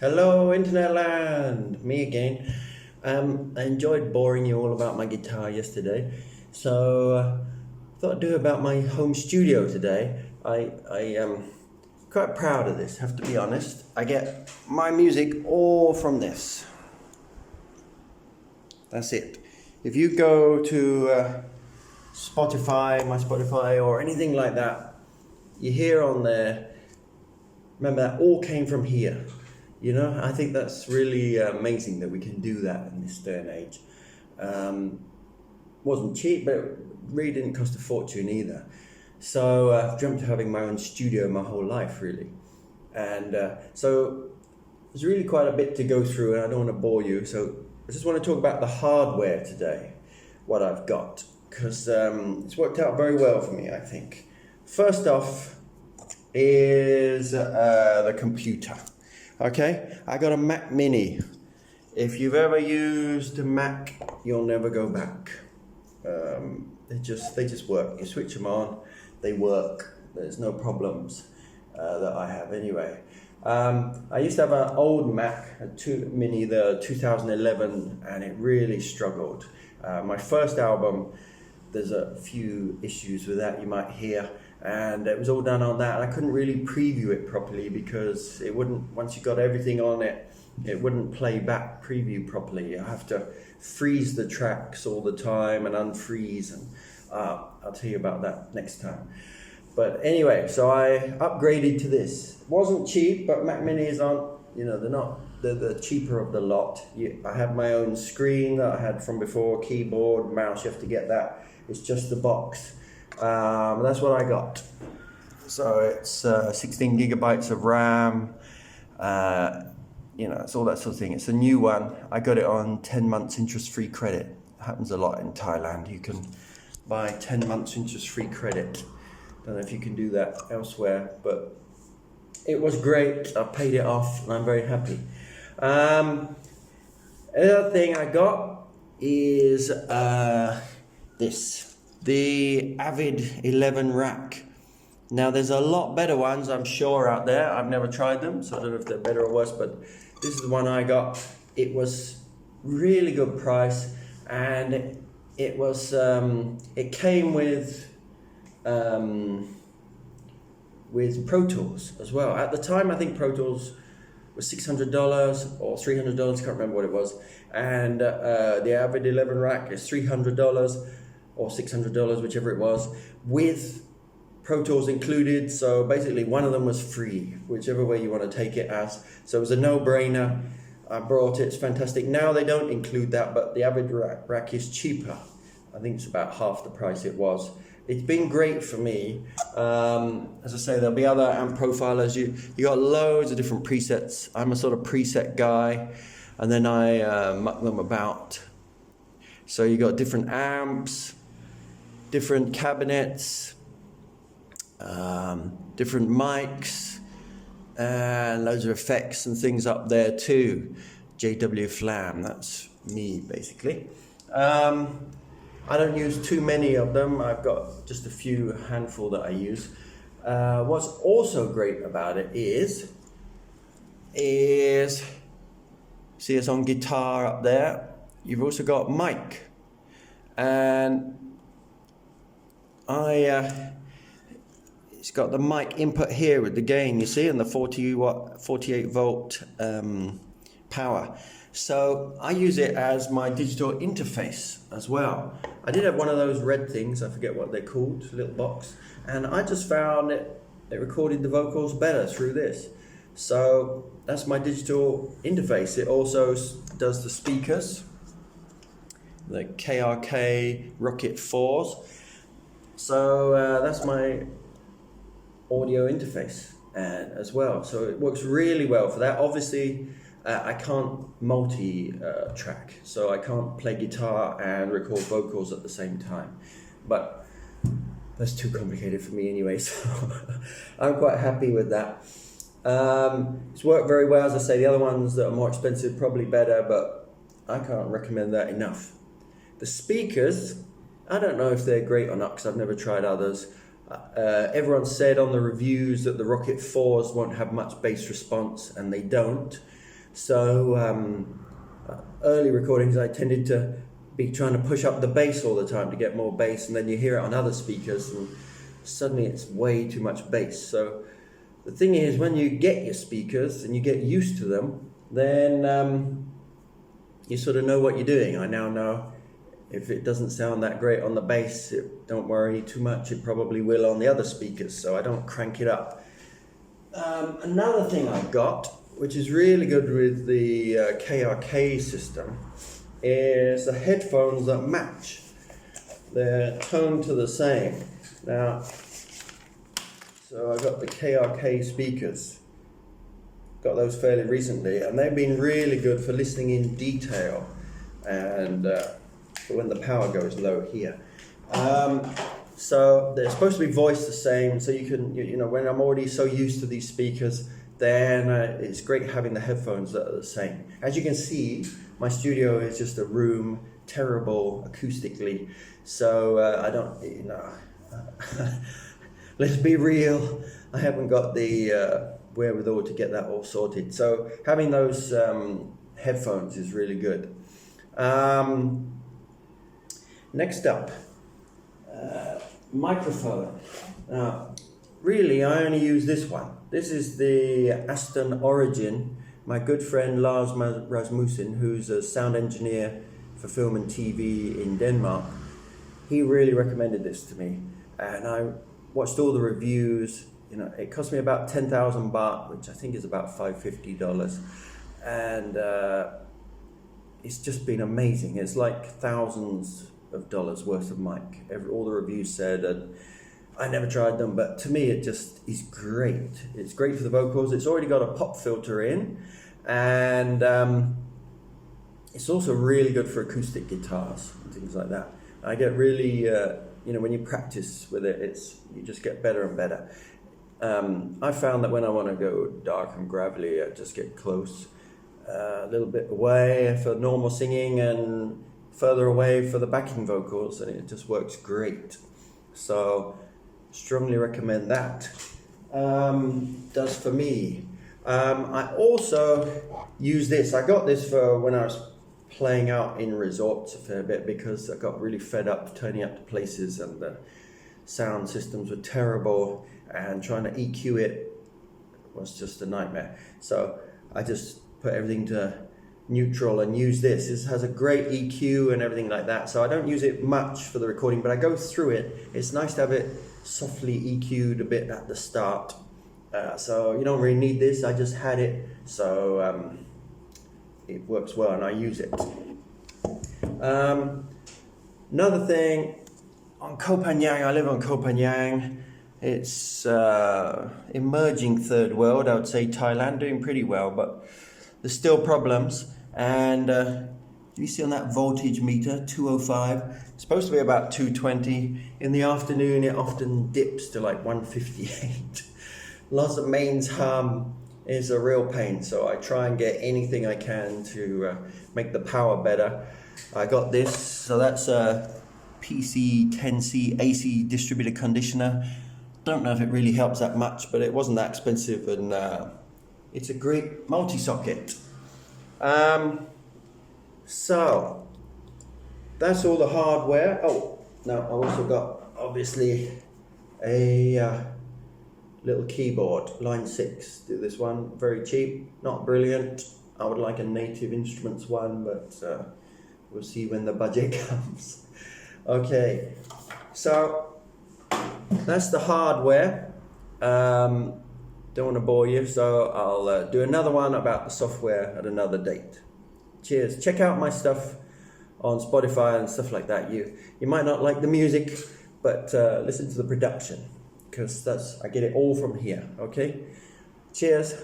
Hello, Internet Land! Me again. I enjoyed boring you all about my guitar yesterday, so thought I'd do about my home studio today. I am quite proud of this, have to be honest. I get my music all from this. That's it. If you go to Spotify, my Spotify, or anything like that, you hear on there, remember that all came from here. You know, I think that's really amazing that we can do that in this day and age. Wasn't cheap, but it really didn't cost a fortune either. So I've dreamt of having my own studio my whole life, really. And so there's really quite a bit to go through, and I don't want to bore you. So I just want to talk about the hardware today, what I've got, because it's worked out very well for me, I think. First off is the computer. Okay, I got a Mac Mini. If you've ever used a Mac, you'll never go back. They just work. You switch them on, they work. There's no problems that I have anyway. I used to have an old Mac, Mini, the 2011, and it really struggled. My first album, there's a few issues with that you might hear. And it was all done on that, and I couldn't really preview it properly because it wouldn't, once you got everything on it, it wouldn't play back preview properly. You have to freeze the tracks all the time and unfreeze, and I'll tell you about that next time. But anyway, so I upgraded to this. It wasn't cheap, but Mac Minis aren't, they're the cheaper of the lot. I have my own screen that I had from before, keyboard, mouse, you have to get that. It's just the box. That's what I got. So it's 16 gigabytes of RAM. It's all that sort of thing. It's a new one. I got it on 10 months interest-free credit. It happens a lot in Thailand. You can buy 10 months interest-free credit. Don't know if you can do that elsewhere, but it was great. I paid it off, and I'm very happy. Another thing I got is this. The Avid 11 rack. Now there's a lot better ones, I'm sure, out there. I've never tried them, so I don't know if they're better or worse, but this is the one I got. It was really good price, and it was it came with Pro Tools as well. At the time, I think Pro Tools was $600 or $300, can't remember what it was, and the Avid 11 rack is $300 or $600, whichever it was, with Pro Tools included. So basically one of them was free, whichever way you want to take it as. So it was a no-brainer. I brought it, it's fantastic. Now they don't include that, but the Avid rack is cheaper. I think it's about half the price it was. It's been great for me. As I say, there'll be other amp profilers. You got loads of different presets. I'm a sort of preset guy, and then I muck them about. So you got different amps, different cabinets, different mics, and loads of effects and things up there too. JW Flam, that's me basically. I don't use too many of them. I've got just a handful that I use. What's also great about it is see it's on guitar up there. You've also got mic, and it's got the mic input here with the gain, you see, and the 48 volt power. So I use it as my digital interface as well. I did have one of those red things, I forget what they're called, a little box, and I just found it recorded the vocals better through this. So that's my digital interface. It also does the speakers, the KRK Rocket 4s. So that's my audio interface as well. So it works really well for that. Obviously, I can't multi-track, so I can't play guitar and record vocals at the same time. But that's too complicated for me anyway, so I'm quite happy with that. It's worked very well. As I say, the other ones that are more expensive, probably better, but I can't recommend that enough. The speakers, I don't know if they're great or not because I've never tried others. Everyone said on the reviews that the Rocket 4s won't have much bass response, and they don't. So early recordings, I tended to be trying to push up the bass all the time to get more bass, and then you hear it on other speakers, and suddenly it's way too much bass. So the thing is, when you get your speakers and you get used to them, then you sort of know what you're doing. I now know if it doesn't sound that great on the bass, don't worry too much, it probably will on the other speakers, so I don't crank it up. Another thing I've got, which is really good with the KRK system, is the headphones that match. They're toned to the same. Now, so I've got the KRK speakers. Got those fairly recently, and they've been really good for listening in detail and for when the power goes low here. So they're supposed to be voiced the same, so you can, you know, when I'm already so used to these speakers, then it's great having the headphones that are the same. As you can see, my studio is just a room, terrible acoustically, so I don't, you know, let's be real, I haven't got the wherewithal to get that all sorted. So having those headphones is really good. Next up, microphone. Now, really, I only use this one. This is the Aston Origin. My good friend Lars Rasmussen, who's a sound engineer for film and TV in Denmark, he really recommended this to me, and I watched all the reviews. You know, it cost me about 10,000 baht, which I think is about $550, and it's just been amazing. It's like thousands of dollars worth of mic. All the reviews said, and I never tried them, but to me it just is great. It's great for the vocals. It's already got a pop filter in, and it's also really good for acoustic guitars and things like that. I get really, you know, when you practice with it, you just get better and better. I found that when I want to go dark and gravelly, I just get close, a little bit away for normal singing and further away for the backing vocals, and it just works great. So strongly recommend that. Does for me. I also use this. I got this for when I was playing out in resorts a fair bit, because I got really fed up turning up to places and the sound systems were terrible, and trying to EQ it was just a nightmare. So I just put everything to neutral and use this. This has a great EQ and everything like that, so I don't use it much for the recording, but I go through it. It's nice to have it softly EQ'd a bit at the start, so you don't really need this. I just had it, so it works well and I use it. Another thing, on Koh Phangan, I live on Koh Phangan. It's emerging third world, I would say. Thailand doing pretty well, but there's still problems. And you see on that voltage meter, 205, it's supposed to be about 220. In the afternoon, it often dips to like 158. Lots of mains hum is a real pain, so I try and get anything I can to make the power better. I got this, so that's a PC10C AC distributed conditioner. Don't know if it really helps that much, but it wasn't that expensive, and it's a great multi-socket. So that's all the hardware. Oh, no, I also got obviously a little keyboard, Line 6. Do this one, very cheap, not brilliant. I would like a Native Instruments one, but we'll see when the budget comes. Okay, so that's the hardware. Don't want to bore you, so I'll do another one about the software at another date. Cheers. Check out my stuff on Spotify and stuff like that. You might not like the music, but listen to the production, because I get it all from here. Okay? Cheers.